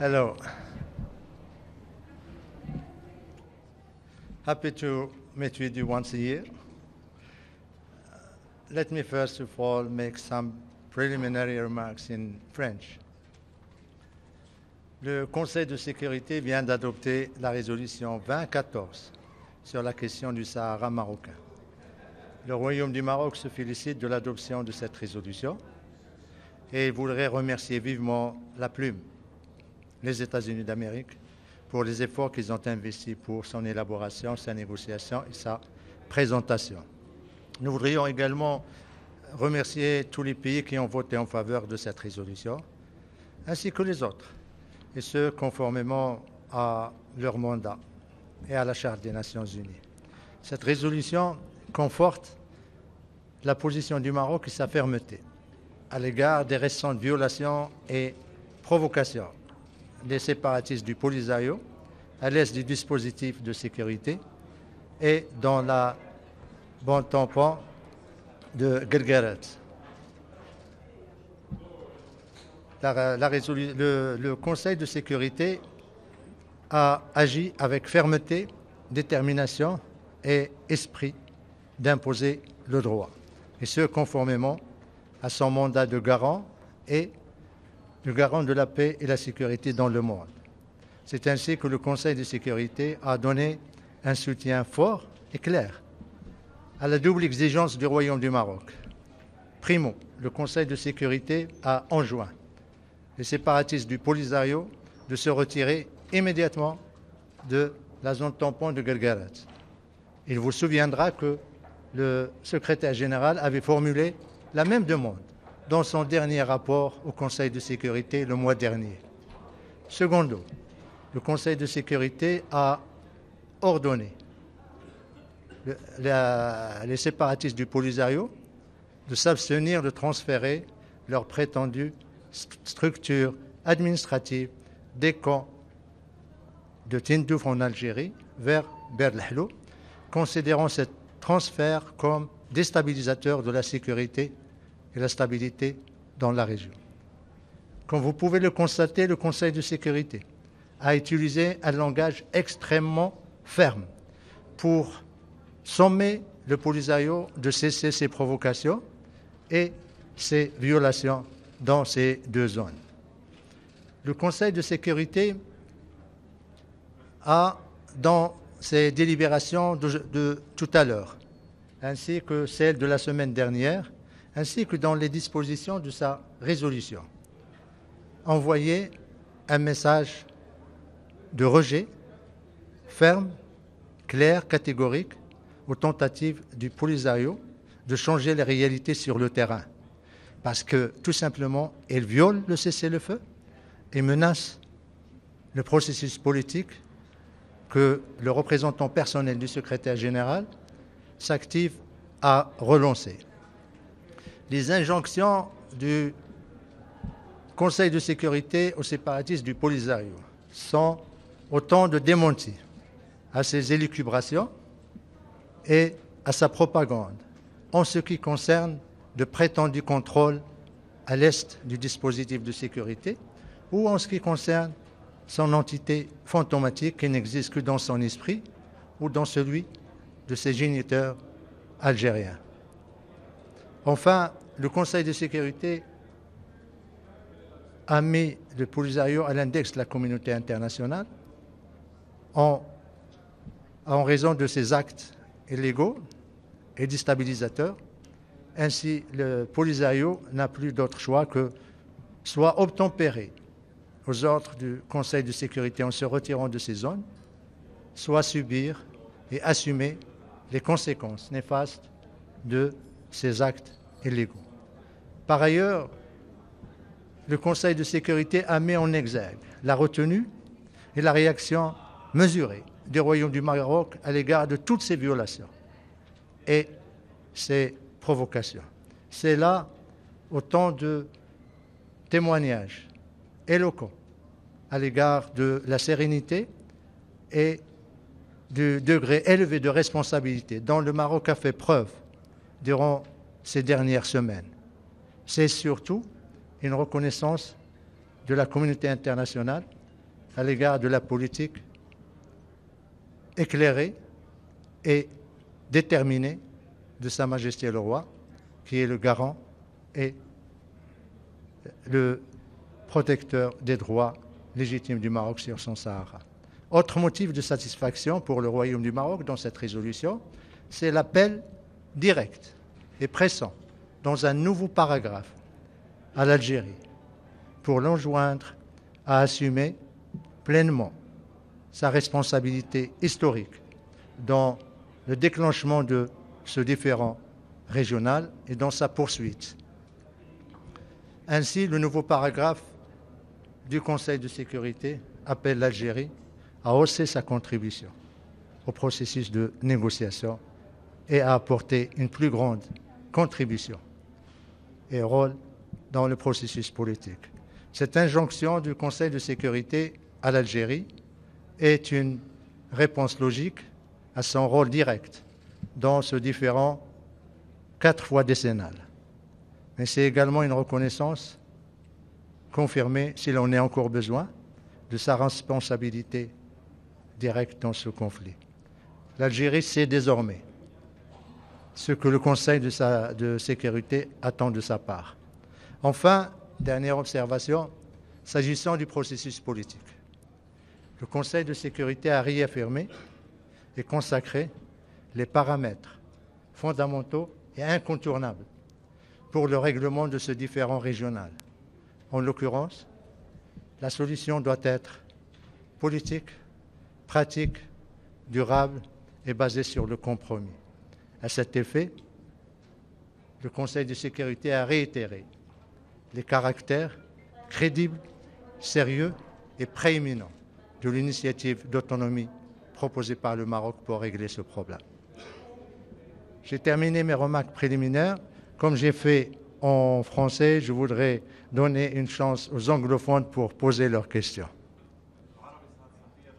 Hello. Happy to meet with you once a year. Let me first of all make some preliminary remarks in French. Le Conseil de sécurité vient d'adopter la résolution 2014 sur la question du Sahara marocain. Le Royaume du Maroc se félicite de l'adoption de cette résolution et voudrait remercier vivement la plume, les États-Unis d'Amérique, pour les efforts qu'ils ont investis pour son élaboration, sa négociation et sa présentation. Nous voudrions également remercier tous les pays qui ont voté en faveur de cette résolution, ainsi que les autres, et ce, conformément à leur mandat et à la Charte des Nations Unies. Cette résolution conforte la position du Maroc et sa fermeté à l'égard des récentes violations et provocations des séparatistes du Polisario à l'est du dispositif de sécurité et dans la bande tampon de Guerguerat. Le Conseil de sécurité a agi avec fermeté, détermination et esprit d'imposer le droit, et ce conformément à son mandat de garant et de garant de la paix et la sécurité dans le monde. C'est ainsi que le Conseil de sécurité a donné un soutien fort et clair à la double exigence du Royaume du Maroc. Primo, le Conseil de sécurité a enjoint les séparatistes du Polisario de se retirer immédiatement de la zone tampon de Guerguerat. Il vous souviendra que le secrétaire général avait formulé la même demande dans son dernier rapport au Conseil de sécurité le mois dernier. Secondo, le Conseil de sécurité a ordonné les séparatistes du Polisario de s'abstenir de transférer leurs prétendues structures administratives des camps de Tindouf en Algérie vers Berdlahlo, considérant ce transfert comme déstabilisateur de la sécurité et la stabilité dans la région. Comme vous pouvez le constater, le Conseil de sécurité a utilisé un langage extrêmement ferme pour sommer le Polisario de cesser ses provocations et ses violations dans ces deux zones. Le Conseil de sécurité a, dans ses délibérations de tout à l'heure, ainsi que celles de la semaine dernière, ainsi que dans les dispositions de sa résolution, envoyé un message de rejet ferme, clair, catégorique aux tentatives du Polisario de changer les réalités sur le terrain, parce que tout simplement, elle viole le cessez-le-feu et menace le processus politique que le représentant personnel du secrétaire général s'active à relancer. Les injonctions du Conseil de sécurité aux séparatistes du Polisario sont autant de démentis à ses élucubrations et à sa propagande en ce qui concerne de prétendus contrôles à l'est du dispositif de sécurité ou en ce qui concerne son entité fantomatique qui n'existe que dans son esprit ou dans celui de ses géniteurs algériens. Enfin, le Conseil de sécurité a mis le Polisario à l'index de la communauté internationale en raison de ses actes illégaux et déstabilisateurs. Ainsi, le Polisario n'a plus d'autre choix que soit obtempérer aux ordres du Conseil de sécurité en se retirant de ces zones, soit subir et assumer les conséquences néfastes de ces actes illégaux. Par ailleurs, le Conseil de sécurité a mis en exergue la retenue et la réaction mesurée du Royaume du Maroc à l'égard de toutes ces violations et ces provocations. C'est là autant de témoignages éloquents à l'égard de la sérénité et du degré élevé de responsabilité dont le Maroc a fait preuve durant ces dernières semaines. C'est surtout une reconnaissance de la communauté internationale à l'égard de la politique éclairée et déterminée de Sa Majesté le Roi, qui est le garant et le protecteur des droits légitimes du Maroc sur son Sahara. Autre motif de satisfaction pour le Royaume du Maroc dans cette résolution, c'est l'appel direct et pressant dans un nouveau paragraphe à l'Algérie pour l'enjoindre à assumer pleinement sa responsabilité historique dans le déclenchement de ce différend régional et dans sa poursuite. Ainsi, le nouveau paragraphe du Conseil de sécurité appelle l'Algérie à hausser sa contribution au processus de négociation et à apporter une plus grande contribution et rôle dans le processus politique. Cette injonction du Conseil de sécurité à l'Algérie est une réponse logique à son rôle direct dans ce différend 4 fois décennal. Mais c'est également une reconnaissance confirmée, s'il en est encore besoin, de sa responsabilité directe dans ce conflit. L'Algérie sait désormais ce que le Conseil de sécurité attend de sa part. Enfin, dernière observation, s'agissant du processus politique. Le Conseil de sécurité a réaffirmé et consacré les paramètres fondamentaux et incontournables pour le règlement de ce différend régional. En l'occurrence, la solution doit être politique, pratique, durable et basée sur le compromis. À cet effet, le Conseil de sécurité a réitéré les caractères crédibles, sérieux et prééminents de l'initiative d'autonomie proposée par le Maroc pour régler ce problème. J'ai terminé mes remarques préliminaires. Comme j'ai fait en français, je voudrais donner une chance aux anglophones pour poser leurs questions.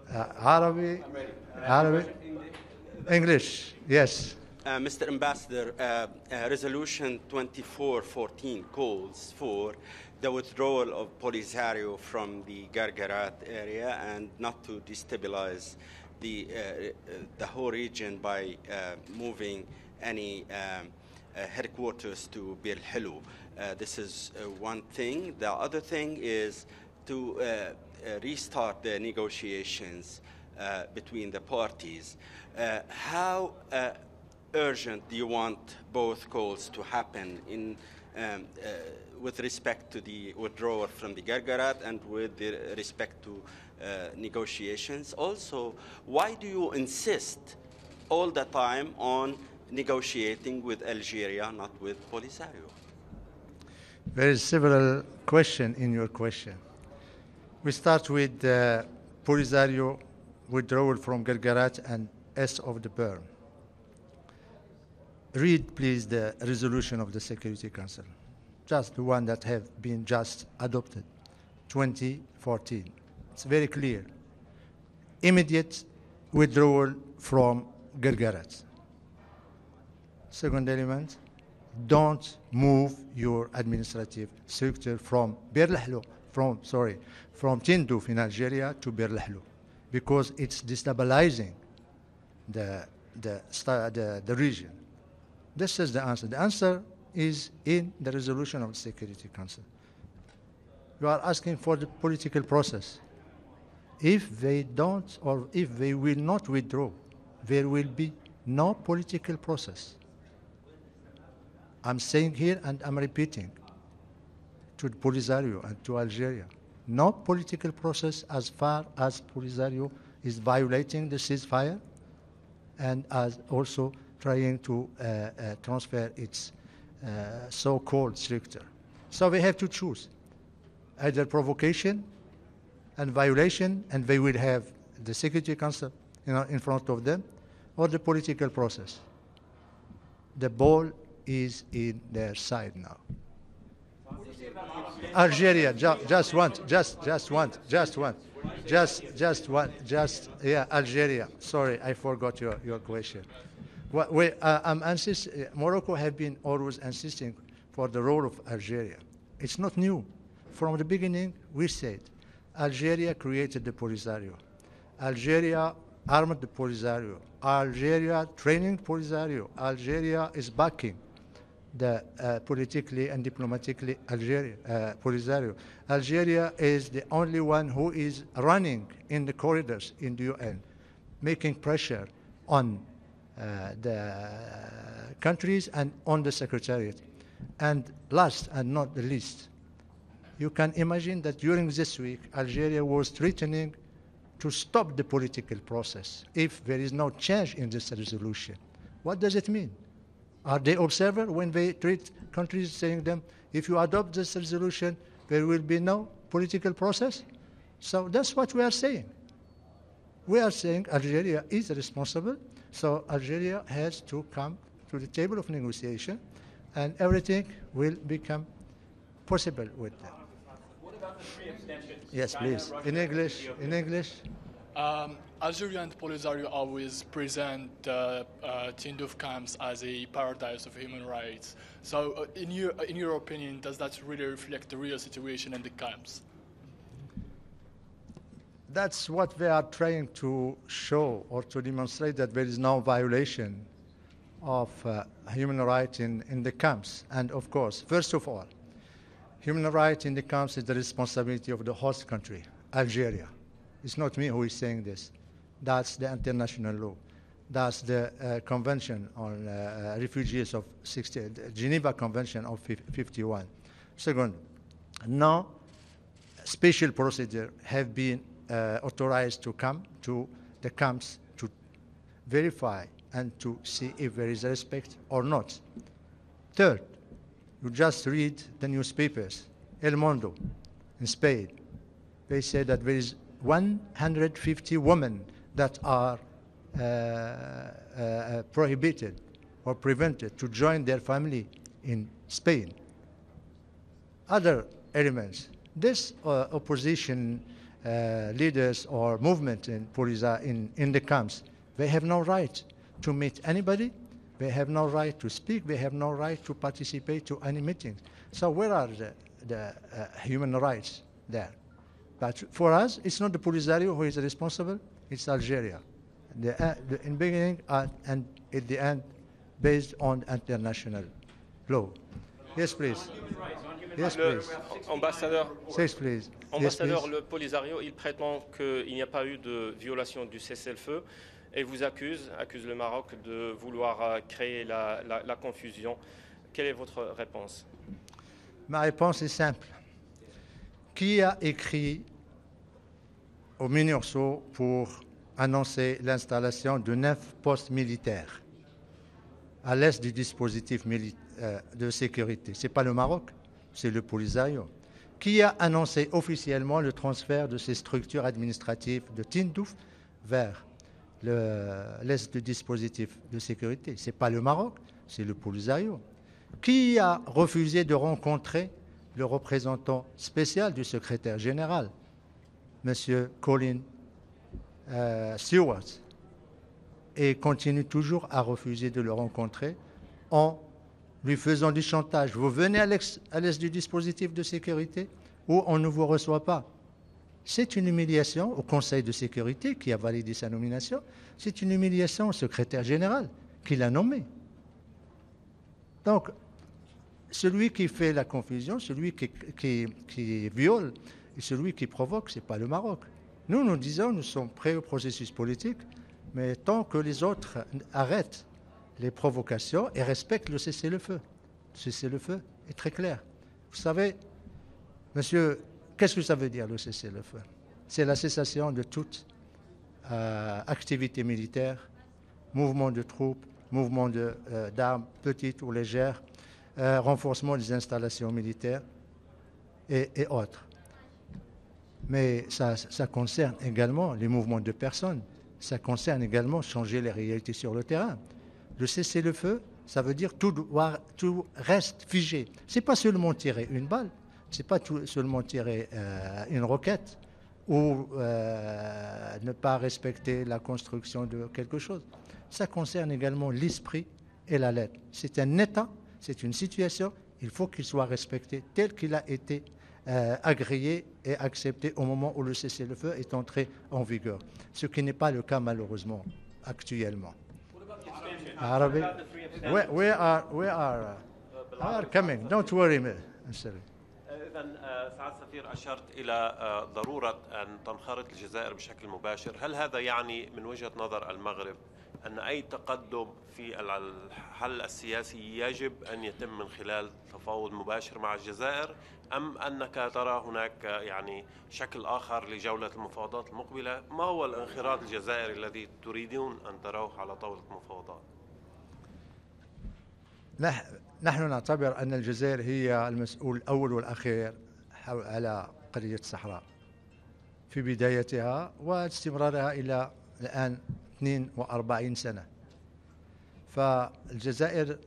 Arabic, English, yes. Mr. Ambassador, Resolution 2414 calls for the withdrawal of Polisario from the Gargarat area and not to destabilize the whole region by moving any headquarters to Bir Helu. This is one thing. The other thing is to restart the negotiations between the parties. How urgent do you want both calls to happen in with respect to the withdrawal from the Gargarat and with respect to negotiations? Also, why do you insist all the time on negotiating with Algeria, not with Polisario? There is several questions in your question. We start with Polisario withdrawal from Gargarat and east of the Burn. Read, please, the resolution of the Security Council, just the one that have been just adopted, 2014. It's very clear. Immediate withdrawal from Gargarat. Second element, don't move your administrative structure from from Tindouf in Algeria to Bir Lahlo, because it's destabilizing the region. This is the answer. The answer is in the resolution of the Security Council. You are asking for the political process. If they don't, or if they will not withdraw, there will be no political process. I'm saying here and I'm repeating to Polisario and to Algeria, no political process as far as Polisario is violating the ceasefire and as also trying to transfer its so-called structure. So they have to choose either provocation and violation, and they will have the Security Council in front of them, or the political process. The ball is in their side now. Algeria, Algeria. Sorry, I forgot your question. Morocco have been always insisting for the role of Algeria. It's not new. From the beginning, we said Algeria created the Polisario. Algeria armed the Polisario. Algeria training Polisario. Algeria is backing the politically and diplomatically Polisario. Algeria is the only one who is running in the corridors in the UN, making pressure on the countries and on the Secretariat. And last and not the least, you can imagine that during this week, Algeria was threatening to stop the political process if there is no change in this resolution. What does it mean? Are they observers when they treat countries saying them, if you adopt this resolution, there will be no political process? So that's what we are saying. We are saying Algeria is responsible, so Algeria has to come to the table of negotiation, and everything will become possible with them. What about the three abstentions? Yes, China, please. Russia, In English. Ethiopia? In English. Algeria and Polisario always present Tindouf camps as a paradise of human rights. So, in your opinion, does that really reflect the real situation in the camps? That's what they are trying to show or to demonstrate, that there is no violation of human rights in the camps. And of course, first of all, human rights in the camps is the responsibility of the host country, Algeria. It's not me who is saying this. That's the international law. That's the Convention on Refugees of the Geneva Convention of 51. Second, no special procedure have been authorized to come to the camps to verify and to see if there is respect or not. Third, you just read the newspapers. El Mundo in Spain, they say that there is 150 women that are prohibited or prevented to join their family in Spain. Other elements, this opposition leaders or movement in in the camps, they have no right to meet anybody, they have no right to speak, they have no right to participate to any meetings. So where are the human rights there? But for us, it's not the Polisario who is responsible, it's Algeria. In the beginning and at the end, based on international law. Yes, please. Yes, please. Ambassadeur, Yes, please. ambassadeur, le Polisario, il prétend qu'il n'y a pas eu de violation du cessez-le-feu et vous accuse le Maroc de vouloir créer la confusion. Quelle est votre réponse? Ma réponse est simple. Qui a écrit au Minurso pour annoncer l'installation de 9 postes militaires à l'est du dispositif de sécurité? Ce n'est pas le Maroc, c'est le Polisario. Qui a annoncé officiellement le transfert de ces structures administratives de Tindouf vers l'est du dispositif de sécurité? Ce n'est pas le Maroc, c'est le Polisario. Qui a refusé de rencontrer le représentant spécial du secrétaire général, M. Colin Stewart, et continue toujours à refuser de le rencontrer en lui faisant du chantage? Vous venez à l'est du dispositif de sécurité ou on ne vous reçoit pas? C'est une humiliation au Conseil de sécurité qui a validé sa nomination. C'est une humiliation au secrétaire général qui l'a nommé. Donc, celui qui fait la confusion, celui qui viole et celui qui provoque, ce n'est pas le Maroc. Nous disons, nous sommes prêts au processus politique, mais tant que les autres arrêtent les provocations et respectent le cessez-le-feu. Le cessez-le-feu est très clair. Vous savez, monsieur, qu'est-ce que ça veut dire le cessez-le-feu? C'est la cessation de toute activité militaire, mouvement de troupes, mouvement d'armes petites ou légères, renforcement des installations militaires et autres. Mais ça concerne également les mouvements de personnes, ça concerne également changer les réalités sur le terrain. Le cessez-le-feu, ça veut dire tout reste figé. Ce n'est pas seulement tirer une balle, ce n'est pas seulement tirer une roquette ou ne pas respecter la construction de quelque chose. Ça concerne également l'esprit et la lettre. C'est un état, c'est une situation, il faut qu'il soit respecté tel qu'il a été agréé et accepté au moment où le cessez-le-feu est entré en vigueur, ce qui n'est pas le cas malheureusement actuellement. Arabi, we are coming. Don't worry, Mr. إذا سعادة السفير أشرت إلى ضرورة أن تنخرط الجزائر بشكل مباشر، هل هذا يعني من وجهة نظر المغرب أن أي تقدم في الحل السياسي يجب أن يتم من خلال تفاوض مباشر مع الجزائر، أم أنك ترى هناك يعني شكل آخر لجولة المفاوضات المقبلة؟ ما هو الانخراط الجزائري الذي تريدون أن تروه على طاولة المفاوضات؟ نحن نعتبر أن الجزائر هي المسؤول الأول والأخير على قضية الصحراء في بدايتها واستمرارها إلى الآن 42 سنة. فالجزائر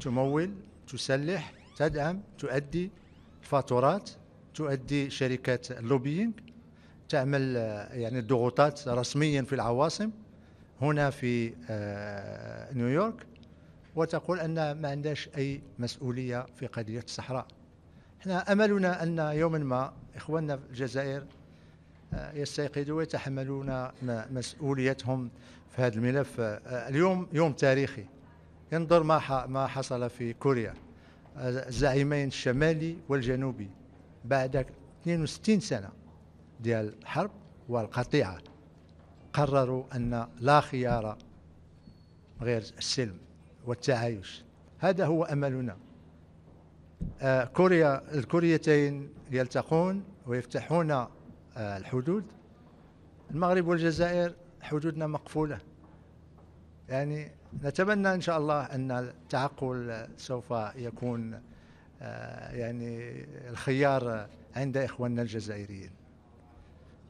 تمول، تسلح، تدعم، تؤدي فاتورات، تؤدي شركات اللوبينج، تعمل يعني الضغوطات رسميا في العواصم هنا في نيويورك، وتقول أن ما عندهاش أي مسؤولية في قضية الصحراء. احنا أملنا أن يوما ما إخواننا في الجزائر يستيقظوا ويتحملون مسؤوليتهم في هذا الملف. اليوم يوم تاريخي، ينظر ما حصل في كوريا، الزعيمين الشمالي والجنوبي بعد 62 سنة ديال الحرب والقطيعة قرروا أن لا خيار غير السلم والتعايش. هذا هو أملنا. الكوريتين يلتقون ويفتحون الحدود. المغرب والجزائر حدودنا مقفولة، يعني نتمنى إن شاء الله أن التعقل سوف يكون يعني الخيار عند إخواننا الجزائريين.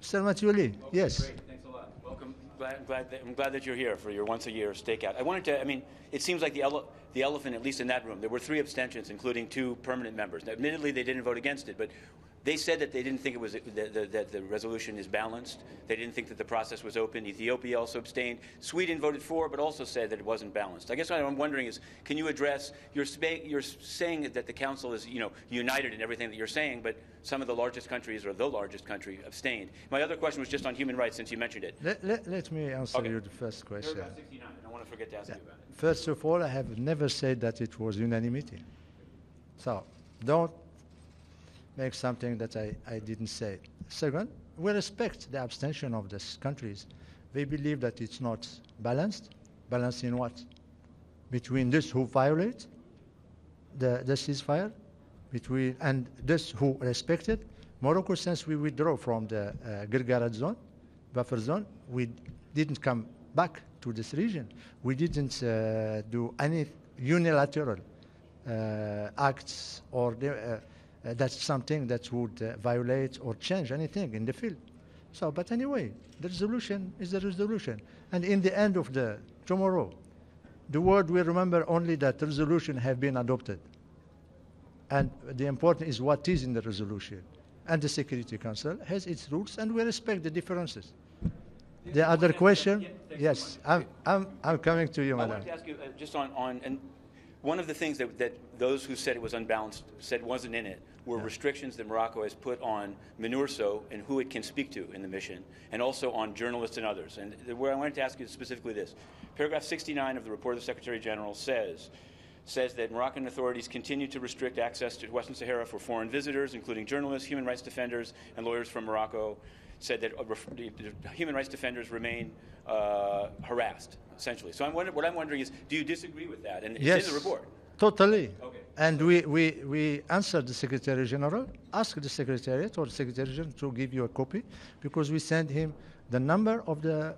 Mr. Mathioli, yes. Great, thanks a lot. Welcome. I'm glad that you're here for your once-a-year stakeout. It seems like the elephant, at least in that room, there were 3 abstentions, including 2 permanent members. Now, admittedly, they didn't vote against it, but they said that they didn't think it was that the resolution is balanced. They didn't think that the process was open. Ethiopia also abstained. Sweden voted for, but also said that it wasn't balanced. I guess what I'm wondering is, can you address? You're saying that the council is united in everything that you're saying, but some of the largest countries, or the largest country, abstained. My other question was just on human rights, since you mentioned it. Let me answer you the first question. Paragraph 69. I don't want to forget to ask you about it. First of all, I have never said that it was unanimity. So don't make something that I didn't say. Second, we respect the abstention of these countries. They believe that it's not balanced. Balanced in what? Between those who violate the ceasefire, and those who respect it. Morocco, since we withdrew from the Guerguerat zone, buffer zone, we didn't come back to this region. We didn't do any unilateral acts or that's something that would violate or change anything in the field. So, but anyway, the resolution is the resolution. And in the end of tomorrow, the world will remember only that the resolution have been adopted. And the important is what is in the resolution. And the Security Council has its rules, and we respect the differences. The other question, yes, I'm coming to you, madam. I wanted to ask you just on and one of the things that those who said it was unbalanced said wasn't in it were restrictions that Morocco has put on MINURSO and who it can speak to in the mission, and also on journalists and others. And where I wanted to ask you specifically this. Paragraph 69 of the report of the Secretary General says that Moroccan authorities continue to restrict access to Western Sahara for foreign visitors, including journalists, human rights defenders, and lawyers from Morocco. Said that human rights defenders remain harassed, essentially. So what I'm wondering is, do you disagree with that? And yes, it's in the report. Totally. Okay. And we answered the Secretary General, asked the Secretariat or the Secretary General to give you a copy, because we sent him the number of the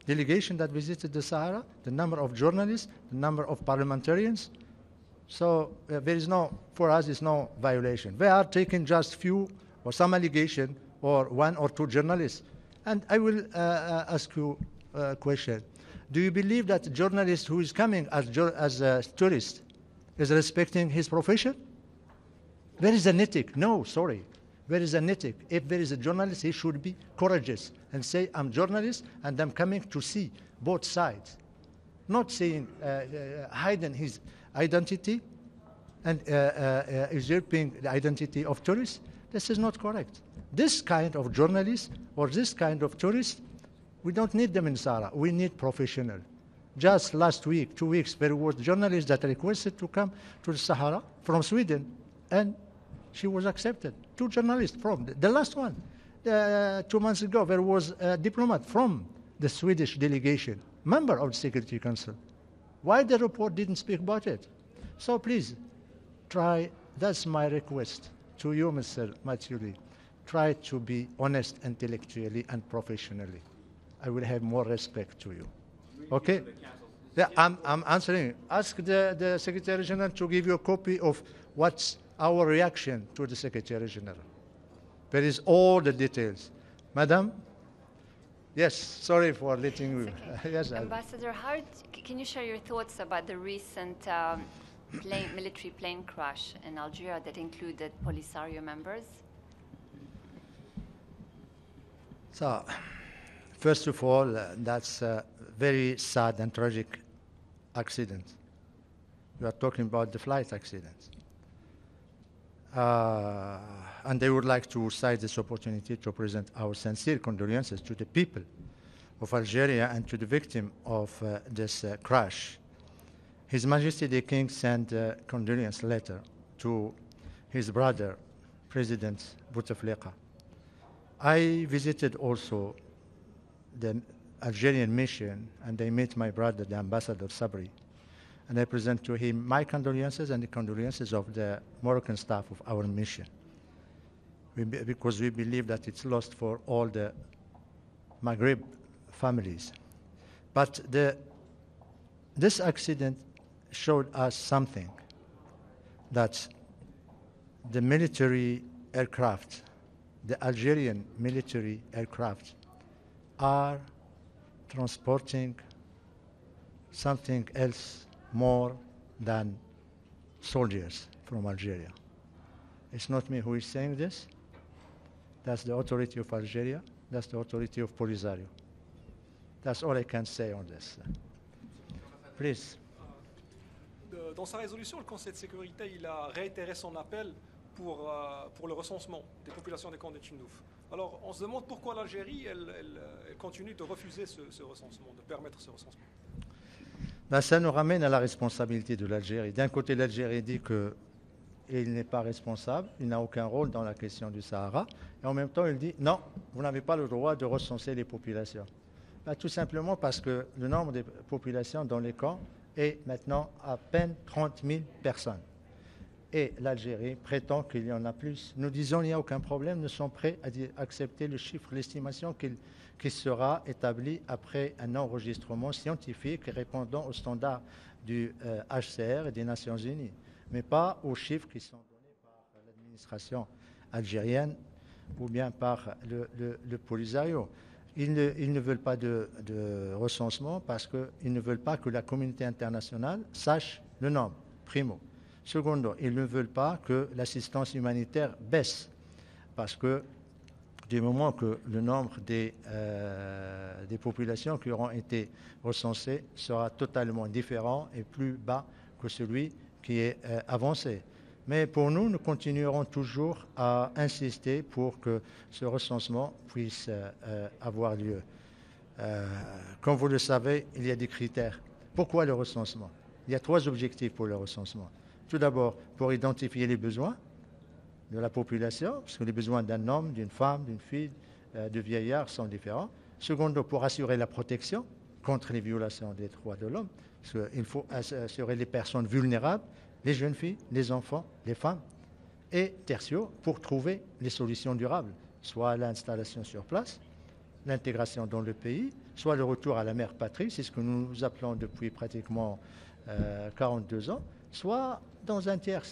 delegation that visited the Sahara, the number of journalists, the number of parliamentarians. So there is for us, it's no violation. They are taking just few or some allegation or 1 or 2 journalists. And I will ask you a question. Do you believe that a journalist who is coming as a tourist is respecting his profession? There is an ethic. No, sorry. There is an ethic. If there is a journalist, he should be courageous and say, I'm a journalist and I'm coming to see both sides. Not saying, hiding his identity and usurping the identity of tourists. This is not correct. This kind of journalists or this kind of tourists, we don't need them in Sahara. We need professionals. Just last week, 2 weeks, there was journalists that requested to come to the Sahara from Sweden, and she was accepted. 2 journalists from the last one. 2 months ago, there was a diplomat from the Swedish delegation, member of the Security Council. Why the report didn't speak about it? So please, try, that's my request to you, Mr. Mathioli. Try to be honest intellectually and professionally. I will have more respect to you. Okay? Yeah, I'm answering. Ask the Secretary General to give you a copy of what's our reaction to the Secretary General. There is all the details. Madam? Yes, sorry for letting you. Okay. Yes, Ambassador Hart, can you share your thoughts about the recent military plane crash in Algeria that included Polisario members? So, first of all, that's a very sad and tragic accident. We are talking about the flight accident. And I would like to cite this opportunity to present our sincere condolences to the people of Algeria and to the victim of this crash. His Majesty the King sent a condolence letter to his brother, President Bouteflika. I visited also the Algerian mission, and I met my brother, the Ambassador Sabri, and I present to him my condolences and the condolences of the Moroccan staff of our mission, because we believe that it's lost for all the Maghreb families. But this accident showed us something, that the military aircraft, the Algerian military aircraft, are transporting something else more than soldiers from Algeria. It's not me who is saying this. That's the authority of Algeria. That's the authority of Polisario. That's all I can say on this. Please. Dans sa résolution, le Conseil de sécurité il a réitéré son appel pour le recensement des populations des camps de Tindouf. Alors, on se demande pourquoi l'Algérie elle continue de refuser ce recensement, de permettre ce recensement. Ben, ça nous ramène à la responsabilité de l'Algérie. D'un côté, l'Algérie dit qu'il n'est pas responsable, il n'a aucun rôle dans la question du Sahara, et en même temps, il dit non, vous n'avez pas le droit de recenser les populations. Ben, tout simplement parce que le nombre de populations dans les camps est maintenant à peine 30 000 personnes. Et l'Algérie prétend qu'il y en a plus. Nous disons qu'il n'y a aucun problème, nous sommes prêts à accepter le chiffre, l'estimation qui sera établie après un enregistrement scientifique répondant aux standards du HCR et des Nations Unies, mais pas aux chiffres qui sont donnés par l'administration algérienne ou bien par le Polisario. Ils ne veulent pas de recensement parce qu'ils ne veulent pas que la communauté internationale sache le nombre, primo. Secondo, ils ne veulent pas que l'assistance humanitaire baisse parce que du moment que le nombre des populations qui auront été recensées sera totalement différent et plus bas que celui qui est avancé. Mais pour nous, nous continuerons toujours à insister pour que ce recensement puisse avoir lieu. Comme vous le savez, il y a des critères. Pourquoi le recensement? Il y a 3 objectifs pour le recensement. Tout d'abord, pour identifier les besoins de la population, parce que les besoins d'un homme, d'une femme, d'une fille, de vieillard sont différents. Secondo, pour assurer la protection contre les violations des droits de l'homme, parce qu'il faut assurer les personnes vulnérables, les jeunes filles, les enfants, les femmes. Et tertio, pour trouver les solutions durables, soit l'installation sur place, l'intégration dans le pays, soit le retour à la mère patrie, c'est ce que nous appelons depuis pratiquement 42 ans, soit dans un tiers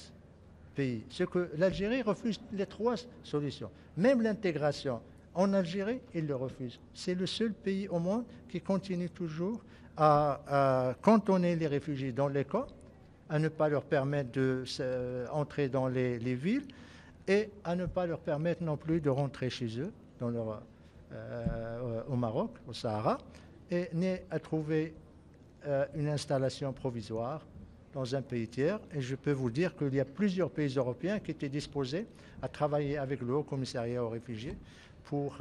pays. Ce que l'Algérie refuse les 3 solutions. Même l'intégration en Algérie, il le refuse. C'est le seul pays au monde qui continue toujours à cantonner les réfugiés dans les camps, à ne pas leur permettre d'entrer dans les villes et à ne pas leur permettre non plus de rentrer chez eux, au Maroc, au Sahara, et ni à trouver une installation provisoire dans un pays tiers. Et je peux vous dire qu'il y a plusieurs pays européens qui étaient disposés à travailler avec le Haut Commissariat aux réfugiés pour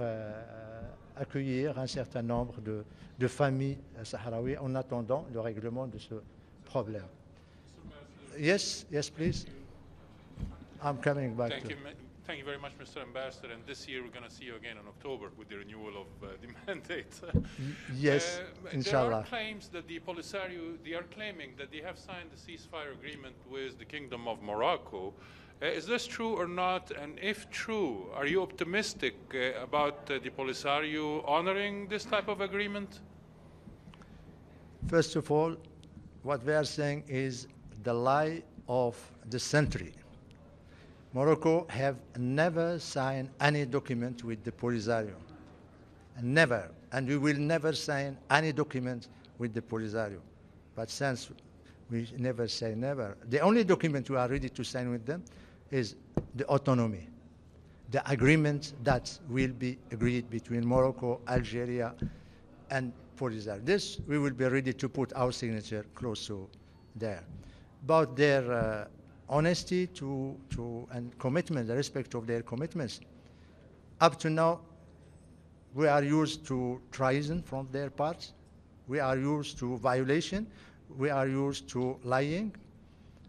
accueillir un certain nombre de familles sahraouies en attendant le règlement de ce problème. Yes, please. I'm coming back. Thank you very much, Mr. Ambassador. And this year we're going to see you again in October with the renewal of the mandate. Yes, inshallah. There are claims that the Polisario, they are claiming that they have signed the ceasefire agreement with the Kingdom of Morocco. Is this true or not? And if true, are you optimistic about the Polisario honoring this type of agreement? First of all, what we are saying is the lie of the century. Morocco have never signed any document with the Polisario. Never. And we will never sign any document with the Polisario. But since we never say never, the only document we are ready to sign with them is the autonomy, the agreement that will be agreed between Morocco, Algeria, and Polisario. This, we will be ready to put our signature close to there. About their honesty and commitment, the respect of their commitments. Up to now, we are used to treason from their part. We are used to violation. We are used to lying.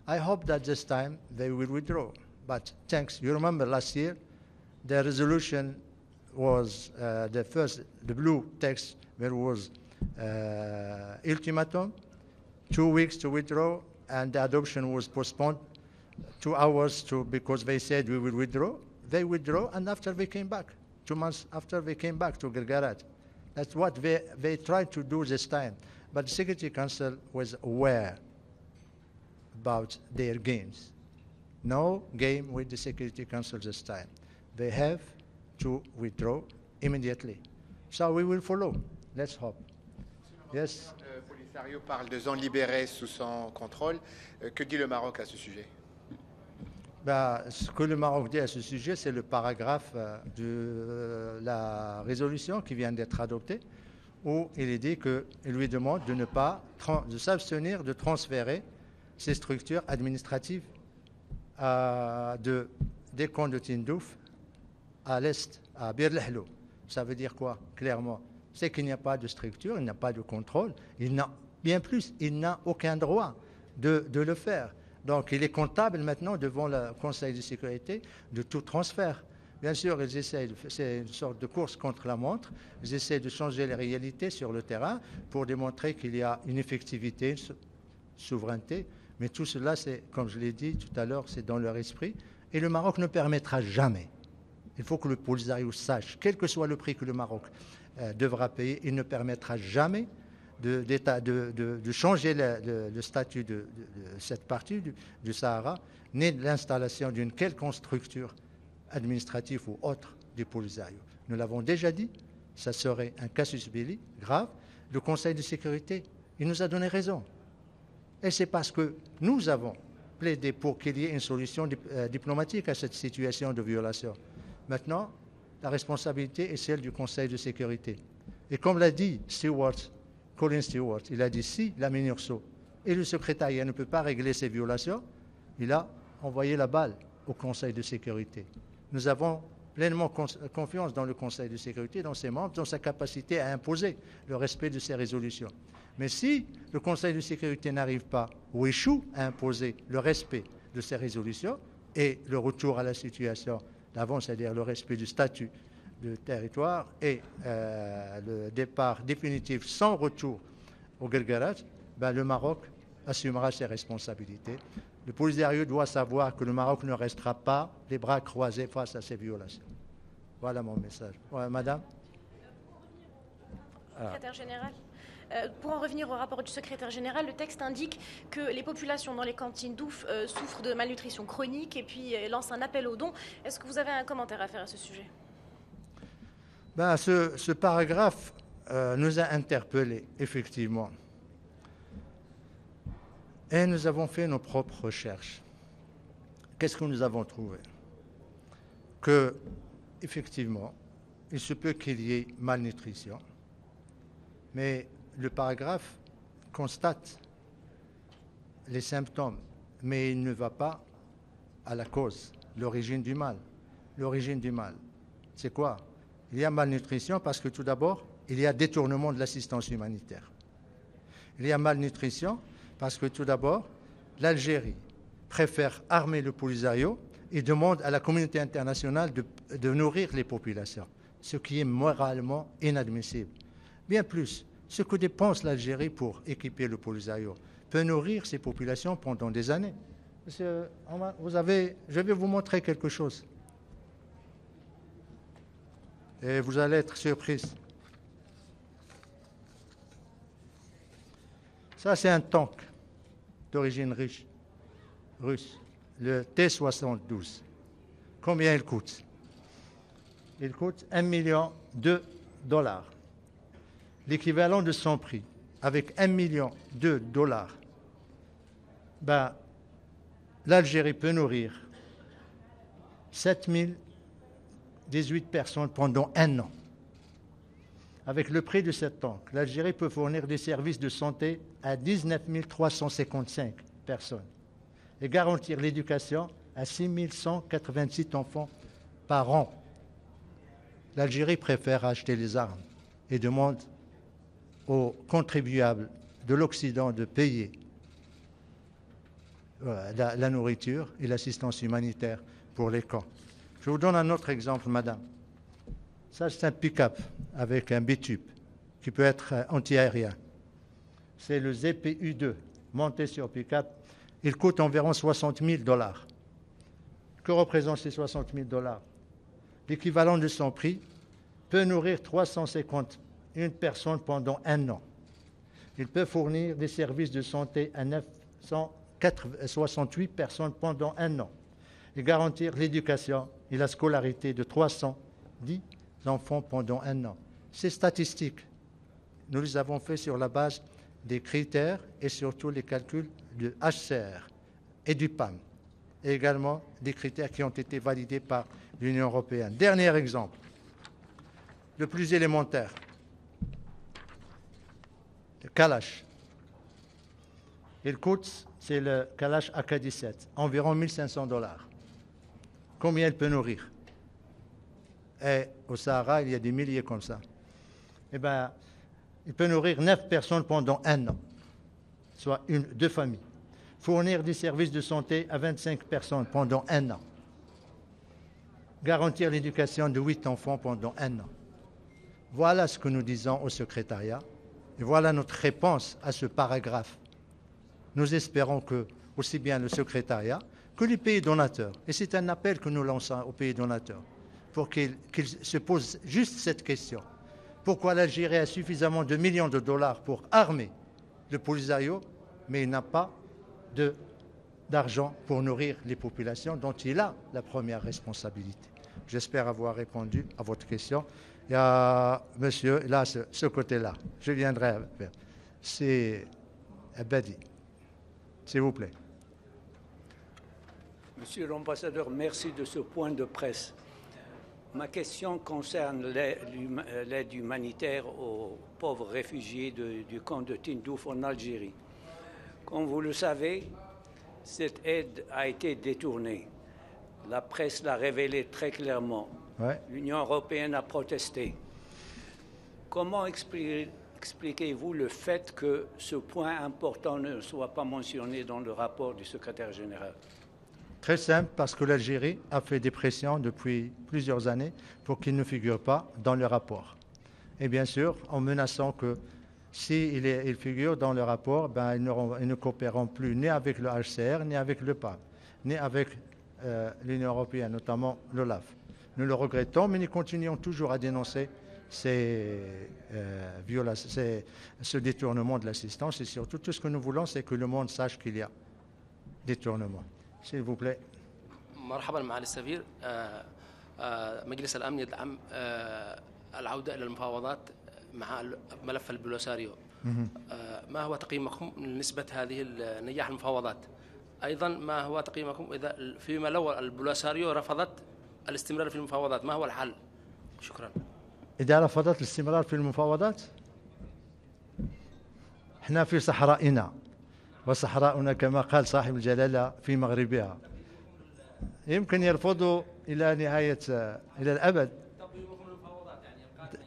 I hope that this time they will withdraw. But thanks. You remember last year, the resolution was the blue text, there was ultimatum, 2 weeks to withdraw, and the adoption was postponed 2 hours because they said we will withdraw. They withdrew, and after they came back, 2 months after they came back to Guerguerat. That's what they tried to do this time. But the Security Council was aware about their games. No game with the Security Council this time. They have to withdraw immediately. So we will follow. Let's hope. Yes. Polisario parle de zones libérées sous son contrôle. Que dit le Maroc à ce sujet? Ce que le Maroc dit à ce sujet, c'est le paragraphe de la résolution qui vient d'être adoptée, où il est dit qu'il lui demande de s'abstenir de transférer ces structures administratives des camps de Tindouf à l'est, à Bir Lehlo. Ça veut dire quoi, clairement? C'est qu'il n'y a pas de structure, il n'y a pas de contrôle, bien plus, il n'a aucun droit de le faire. Donc, il est comptable maintenant devant le Conseil de sécurité de tout transfert. Bien sûr, c'est une sorte de course contre la montre. Ils essaient de changer les réalités sur le terrain pour démontrer qu'il y a une effectivité, une souveraineté. Mais tout cela, c'est, comme je l'ai dit tout à l'heure, c'est dans leur esprit. Et le Maroc ne permettra jamais. Il faut que le Polisario sache, quel que soit le prix que le Maroc devra payer, il ne permettra jamais de changer le statut de cette partie du Sahara, ni de l'installation d'une quelconque structure administrative ou autre du Polisario. Nous l'avons déjà dit, ça serait un casus belli grave. Le Conseil de sécurité, il nous a donné raison. Et c'est parce que nous avons plaidé pour qu'il y ait une solution diplomatique à cette situation de violation. Maintenant, la responsabilité est celle du Conseil de sécurité. Et comme l'a dit Colin Stewart, il a dit si la MINURSO et le secrétariat ne peuvent pas régler ces violations, il a envoyé la balle au Conseil de sécurité. Nous avons pleinement confiance dans le Conseil de sécurité, dans ses membres, dans sa capacité à imposer le respect de ces résolutions. Mais si le Conseil de sécurité n'arrive pas ou échoue à imposer le respect de ces résolutions et le retour à la situation d'avant, c'est-à-dire le respect du statut de territoire et le départ définitif sans retour au Guerguerat, le Maroc assumera ses responsabilités. Le Polisario doit savoir que le Maroc ne restera pas les bras croisés face à ces violations. Voilà mon message. Ouais, madame. Secrétaire général. Pour en revenir au rapport du secrétaire général, le texte indique que les populations dans les camps de Tindouf souffrent de malnutrition chronique et puis lance un appel aux dons. Est-ce que vous avez un commentaire à faire à ce sujet? Ce paragraphe nous a interpellés, effectivement. Et nous avons fait nos propres recherches. Qu'est-ce que nous avons trouvé? Que, effectivement, il se peut qu'il y ait malnutrition, mais le paragraphe constate les symptômes, mais il ne va pas à la cause, l'origine du mal. L'origine du mal, c'est quoi? Il y a malnutrition parce que tout d'abord, il y a détournement de l'assistance humanitaire. Il y a malnutrition parce que tout d'abord, l'Algérie préfère armer le Polisario et demande à la communauté internationale de nourrir les populations, ce qui est moralement inadmissible. Bien plus, ce que dépense l'Algérie pour équiper le Polisario peut nourrir ces populations pendant des années. Je vais vous montrer quelque chose. Et vous allez être surpris. Ça, c'est un tank d'origine russe, le T-72. Combien il coûte? Il coûte $1 million. L'équivalent de son prix, avec $1 million, l'Algérie peut nourrir 7018 personnes pendant 1 an. Avec le prix de cette tank, l'Algérie peut fournir des services de santé à 19 355 personnes et garantir l'éducation à 6 186 enfants par an. L'Algérie préfère acheter les armes et demande aux contribuables de l'Occident de payer la nourriture et l'assistance humanitaire pour les camps. Je vous donne un autre exemple, madame. Ça, c'est un pick-up avec un bitube qui peut être anti-aérien. C'est le ZPU-2, monté sur pick-up. Il coûte environ $60 000. Que représentent ces $60 000? L'équivalent de son prix peut nourrir 351 personnes pendant 1 an. Il peut fournir des services de santé à 968 personnes pendant 1 an et garantir l'éducation et la scolarité de 310 enfants pendant 1 an. Ces statistiques, nous les avons faites sur la base des critères et surtout les calculs du HCR et du PAM, et également des critères qui ont été validés par l'Union européenne. Dernier exemple, le plus élémentaire, le Kalash. Il coûte, c'est le Kalash AK-17, environ $1 500. Combien il peut nourrir? Et au Sahara, il y a des milliers comme ça. Eh bien, il peut nourrir 9 personnes pendant 1 an, soit 2 familles. Fournir des services de santé à 25 personnes pendant 1 an. Garantir l'éducation de 8 enfants pendant 1 an. Voilà ce que nous disons au secrétariat. Et voilà notre réponse à ce paragraphe. Nous espérons que, aussi bien le secrétariat que les pays donateurs, et c'est un appel que nous lançons aux pays donateurs, pour qu'ils se posent juste cette question. Pourquoi l'Algérie a suffisamment de millions de dollars pour armer le Polisario, mais il n'a pas d'argent pour nourrir les populations dont il a la première responsabilité? J'espère avoir répondu à votre question. Il y a monsieur, là, ce côté-là. Je viendrai vers. C'est Abadi. S'il vous plaît. Monsieur l'ambassadeur, merci de ce point de presse. Ma question concerne l'aide humanitaire aux pauvres réfugiés du camp de Tindouf en Algérie. Comme vous le savez, cette aide a été détournée. La presse l'a révélé très clairement. Ouais. L'Union européenne a protesté. Comment expliquez-vous le fait que ce point important ne soit pas mentionné dans le rapport du secrétaire général? Très simple, parce que l'Algérie a fait des pressions depuis plusieurs années pour qu'il ne figure pas dans le rapport. Et bien sûr, en menaçant que s'il figure dans le rapport, ils ne coopéreront plus ni avec le HCR, ni avec le PAM, ni avec l'Union européenne, notamment l'OLAF. Nous le regrettons, mais nous continuons toujours à dénoncer ce détournement de l'assistance. Et surtout, tout ce que nous voulons, c'est que le monde sache qu'il y a détournement. S'il vous plaît. مرحبا معالي السفير. مجلس الأمن يدعم العودة إلى المفاوضات مع ملف البوليساريو. ما هو تقييمكم لنسبة هذه نجاح المفاوضات؟ أيضا ما هو تقييمكم إذا فيما لو البوليساريو رفضت الاستمرار في المفاوضات ما هو الحل؟ شكرا. إذا رفضت الاستمرار في المفاوضات، احنا في صحرائنا وصحراؤنا كما قال صاحب الجلالة في مغربها. يمكن يرفضوا إلى نهاية إلى الأبد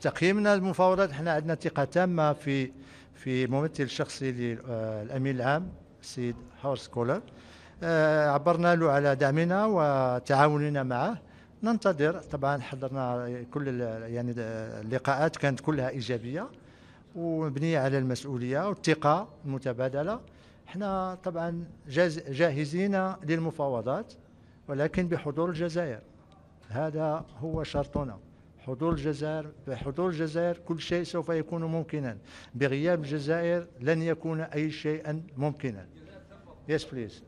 تقييمنا المفاوضات. احنا عندنا ثقة تامة في ممثل الشخصي للأمين العام السيد هورست كولر. عبرنا له على دعمنا وتعاوننا معه. ننتظر. طبعا حضرنا كل يعني اللقاءات كانت كلها إيجابية ومبنية على المسؤولية والثقة المتبادلة. احنا طبعا جاهزين للمفاوضات ولكن بحضور الجزائر. هذا هو شرطنا، حضور الجزائر. بحضور الجزائر كل شيء سوف يكون ممكنا. بغياب الجزائر لن يكون أي شيء ممكنا. Yes please.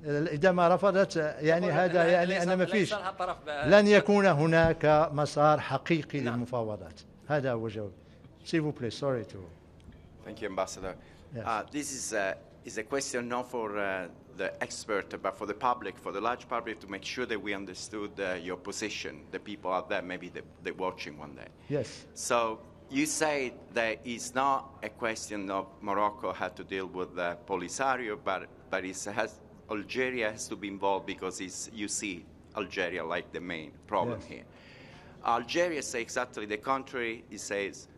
إذا ما رفضت يعني هذا يعني أن ما فيش لن يكون هناك مسار حقيقي للمفاوضات. هذا هو جواب. S'il vous plaît, sorry to. Thank you, Ambassador. Yes. This is a question not for the expert, but for the public, for the large public, to make sure that we understood your position, the people out there, maybe they're watching one day. Yes. So you say that it's not a question of Morocco had to deal with the Polisario, but Algeria has to be involved because you see Algeria like the main problem Yes. here. Algeria says exactly the contrary. It says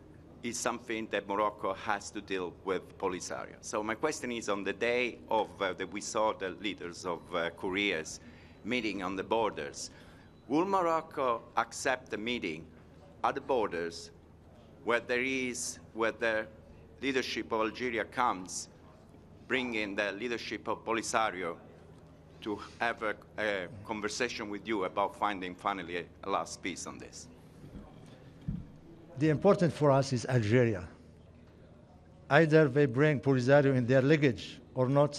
is something that Morocco has to deal with Polisario. So my question is, on the day of that we saw the leaders of Korea's meeting on the borders, will Morocco accept the meeting at the borders where the leadership of Algeria comes, bringing the leadership of Polisario to have a conversation with you about finding finally a last peace on this? The important for us is Algeria. Either they bring Polisario in their luggage or not,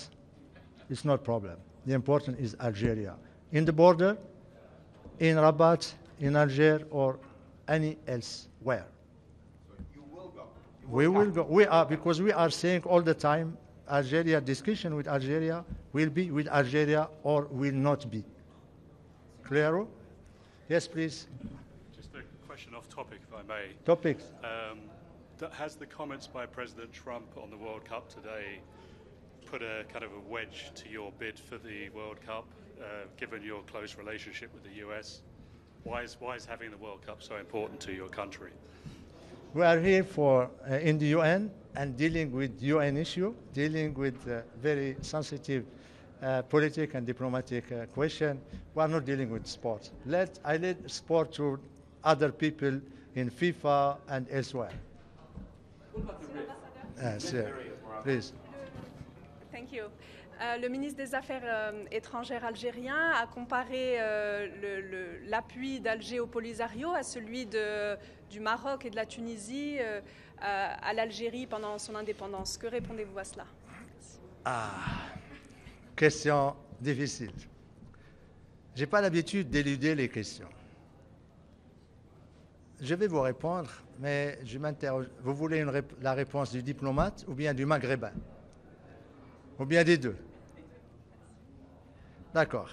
it's not a problem. The important is Algeria. In the border, in Rabat, in Algiers, or any elsewhere. You will go. We will go. We are, because we are saying all the time, Algeria, discussion with Algeria will be with Algeria or will not be. Claro? Yes, please. Question off topic, if I may. Topics. Has the comments by President Trump on the World Cup today put a kind of a wedge to your bid for the World Cup, given your close relationship with the US? Why is having the World Cup so important to your country? We are here for in the UN and dealing with UN issue, dealing with very sensitive political and diplomatic question. We are not dealing with sport. I let sport to other people in FIFA and elsewhere. Yes, yeah. Please. Thank you. Le ministre des Affaires étrangères algérien a comparé l'appui d'Alger au Polisario à celui du Maroc et de la Tunisie à l'Algérie pendant son indépendance. Que répondez-vous à cela? Question difficile. Je n'ai pas l'habitude d'éluder les questions. Je vais vous répondre, mais je m'interroge. Vous voulez la réponse du diplomate ou bien du maghrébin? Ou bien des deux? D'accord.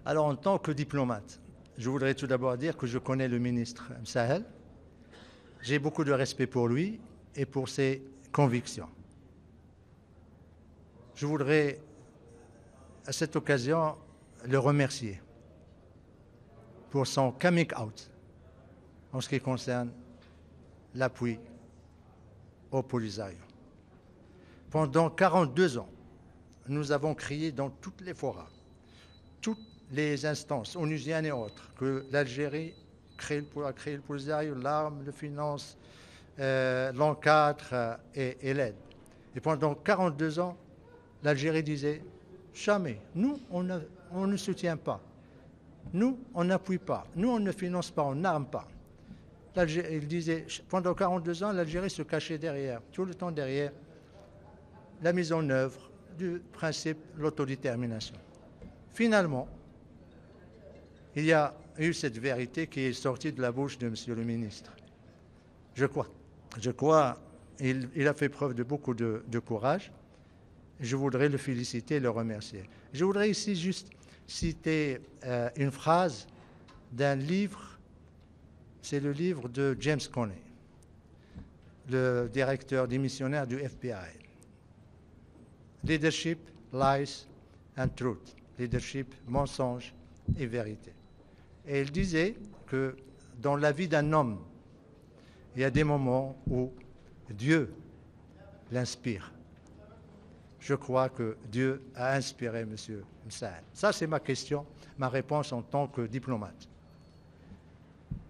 Alors, en tant que diplomate, je voudrais tout d'abord dire que je connais le ministre Sahel. J'ai beaucoup de respect pour lui et pour ses convictions. Je voudrais, à cette occasion, le remercier pour son coming out en ce qui concerne l'appui au Polisario. Pendant 42 ans, nous avons crié dans toutes les forats, toutes les instances onusiennes et autres, que l'Algérie a créé le Polisario, l'arme, le finance, l'encadre et l'aide. Et pendant 42 ans, l'Algérie disait jamais, nous, on ne soutient pas, nous, on n'appuie pas, nous, on ne finance pas, on n'arme pas. Il disait, pendant 42 ans, l'Algérie se cachait derrière, tout le temps derrière la mise en œuvre du principe de l'autodétermination. Finalement, il y a eu cette vérité qui est sortie de la bouche de M. le ministre. Je crois il a fait preuve de beaucoup de courage. Je voudrais le féliciter et le remercier. Je voudrais ici juste citer une phrase d'un livre. C'est le livre de James Comey, le directeur démissionnaire du FBI. Leadership, lies and truth. Leadership, mensonge et vérité. Et il disait que dans la vie d'un homme, il y a des moments où Dieu l'inspire. Je crois que Dieu a inspiré M. Msaad. Ça, c'est ma question, ma réponse en tant que diplomate.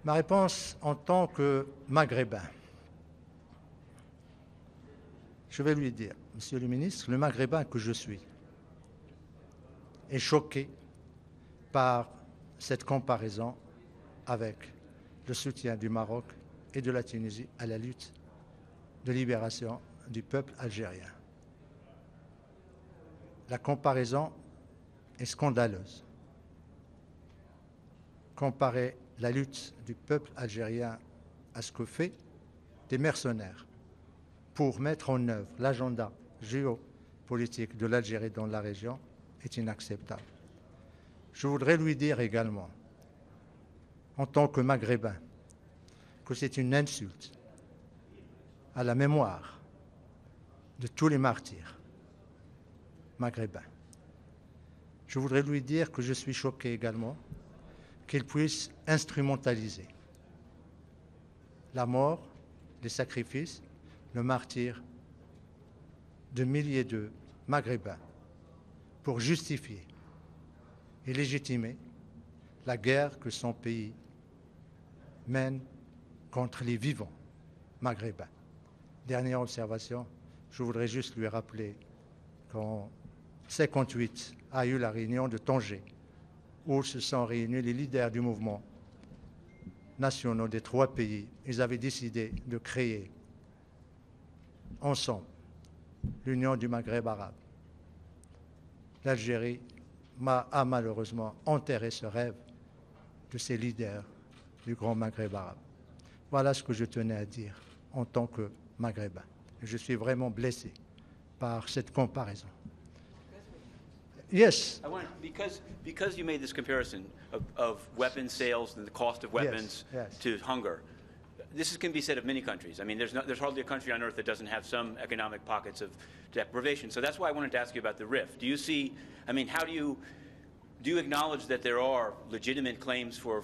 Ma réponse en tant que maghrébin. Je vais lui dire, Monsieur le ministre, le maghrébin que je suis est choqué par cette comparaison avec le soutien du Maroc et de la Tunisie à la lutte de libération du peuple algérien. La comparaison est scandaleuse. Comparer la lutte du peuple algérien à ce que fait des mercenaires pour mettre en œuvre l'agenda géopolitique de l'Algérie dans la région est inacceptable. Je voudrais lui dire également, en tant que maghrébin, que c'est une insulte à la mémoire de tous les martyrs maghrébins. Je voudrais lui dire que je suis choqué également qu'il puisse instrumentaliser la mort, les sacrifices, le martyre de milliers de Maghrébins pour justifier et légitimer la guerre que son pays mène contre les vivants maghrébins. Dernière observation, je voudrais juste lui rappeler qu'en 1958 a eu la réunion de Tanger, où se sont réunis les leaders du mouvement nationaux des 3 pays. Ils avaient décidé de créer ensemble l'Union du Maghreb arabe. L'Algérie a malheureusement enterré ce rêve de ces leaders du grand Maghreb arabe. Voilà ce que je tenais à dire en tant que Maghrébin. Je suis vraiment blessé par cette comparaison. Yes. I want, because you made this comparison of weapons sales and the cost of weapons yes. to hunger. This can be said of many countries. I mean, there's hardly a country on earth that doesn't have some economic pockets of deprivation. So that's why I wanted to ask you about the RIF. Do you see, I mean, how do you acknowledge that there are legitimate claims for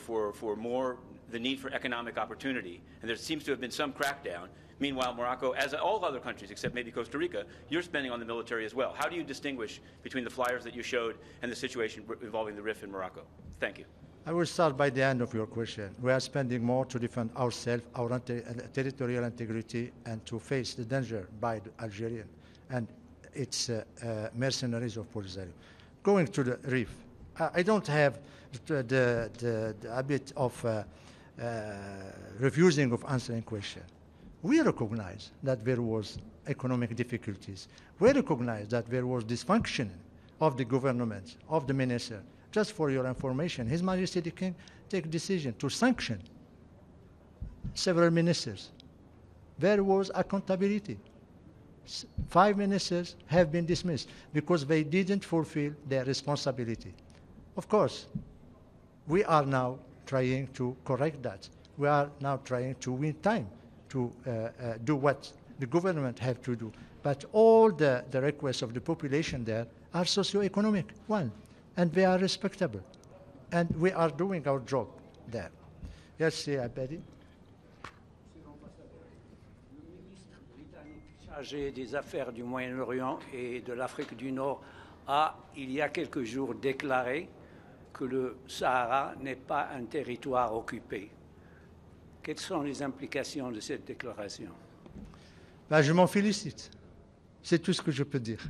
more, the need for economic opportunity? And there seems to have been some crackdown. Meanwhile, Morocco, as all other countries, except maybe Costa Rica, you're spending on the military as well. How do you distinguish between the flyers that you showed and the situation involving the RIF in Morocco? Thank you. I will start by the end of your question. We are spending more to defend ourselves, our territorial integrity, and to face the danger by the Algerian and its mercenaries of Polisario. Going to the RIF, I don't have the habit of refusing of answering question. We recognize that there was economic difficulties. We recognize that there was dysfunction of the government, of the minister. Just for your information, His Majesty the King take decision to sanction several ministers. There was accountability. 5 ministers have been dismissed because they didn't fulfill their responsibility. Of course, we are now trying to correct that. We are now trying to win time to do what the government have to do. But all the requests of the population there are socio-economic, one, and they are respectable. And we are doing our job there. Yes, Abedi? Chargé des affaires du Moyen-Orient et de l'Afrique du Nord a, il y a quelques jours, déclaré que le Sahara n'est pas un territoire occupé. Quelles sont les implications de cette déclaration? Ben, je m'en félicite. C'est tout ce que je peux dire.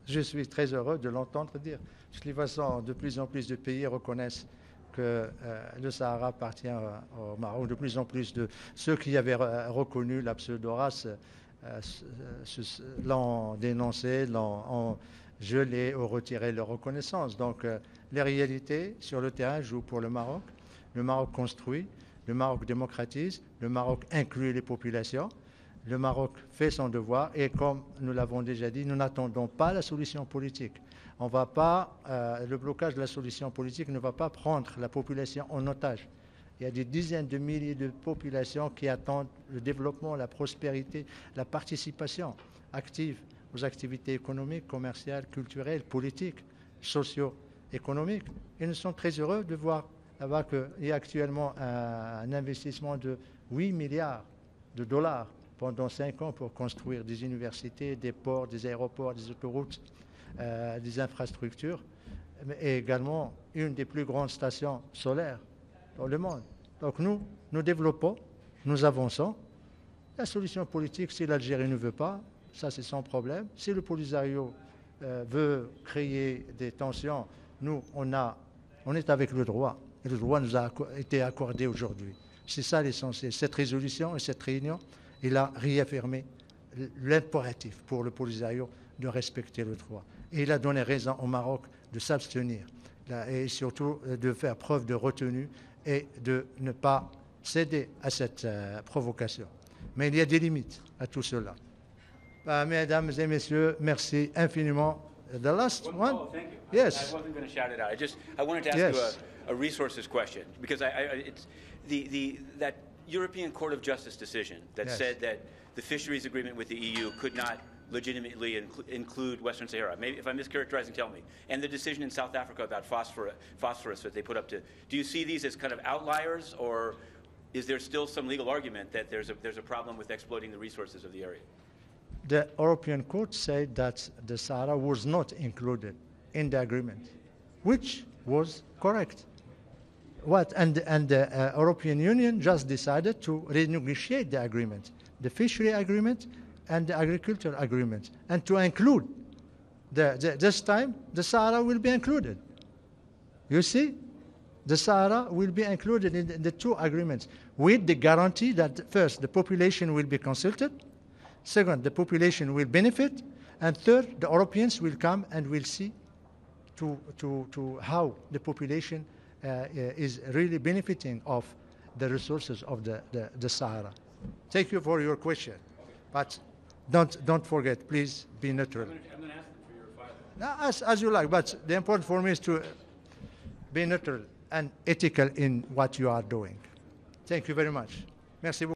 Je suis très heureux de l'entendre dire. De toute façon, de plus en plus de pays reconnaissent que le Sahara appartient au Maroc. De plus en plus de ceux qui avaient reconnu la pseudo-race l'ont dénoncé, l'ont gelé ou retiré leur reconnaissance. Donc, les réalités sur le terrain jouent pour le Maroc. Le Maroc construit, le Maroc démocratise, le Maroc inclut les populations. Le Maroc fait son devoir et comme nous l'avons déjà dit, nous n'attendons pas la solution politique. On va pas, le blocage de la solution politique ne va pas prendre la population en otage. Il y a des dizaines de milliers de populations qui attendent le développement, la prospérité, la participation active aux activités économiques, commerciales, culturelles, politiques, socio-économiques. Et nous sommes très heureux de voir qu'il y a actuellement un investissement de 8 milliards de dollars pendant 5 ans pour construire des universités, des ports, des aéroports, des autoroutes, des infrastructures, et également une des plus grandes stations solaires dans le monde. Donc nous développons, nous avançons. La solution politique, si l'Algérie ne veut pas, ça c'est son problème. Si le Polisario veut créer des tensions, nous, on est avec le droit. Et le droit nous a été accordé aujourd'hui. C'est ça l'essentiel. Cette résolution et cette réunion, il a réaffirmé l'impératif pour le Polisario de respecter le droit. Et il a donné raison au Maroc de s'abstenir et surtout de faire preuve de retenue et de ne pas céder à cette provocation. Mais il y a des limites à tout cela. Mesdames et messieurs, merci infiniment. The last one? Oh, thank you. Yes. I wasn't going to shout it out. I wanted to ask Yes. you a resources question because it's that European Court of Justice decision that Yes. said that the fisheries agreement with the EU could not legitimately include Western Sahara. Maybe if I'm mischaracterizing, tell me. And the decision in South Africa about phosphorus that they put up to. Do you see these as kind of outliers, or is there still some legal argument that there's a problem with exploiting the resources of the area? The European Court said that the Sahara was not included in the agreement, which was correct. And the European Union just decided to renegotiate the agreement, the fishery agreement and the agriculture agreement, and to include this time the Sahara will be included. You see, the Sahara will be included in the two agreements with the guarantee that first the population will be consulted, second the population will benefit, and third the Europeans will come and will see to how the population is really benefiting of the resources of the Sahara. Thank you for your question, but don't forget, please be neutral. I'm going to ask them for your file. As you like, but the important for me is to be neutral and ethical in what you are doing. Thank you very much. Merci beaucoup.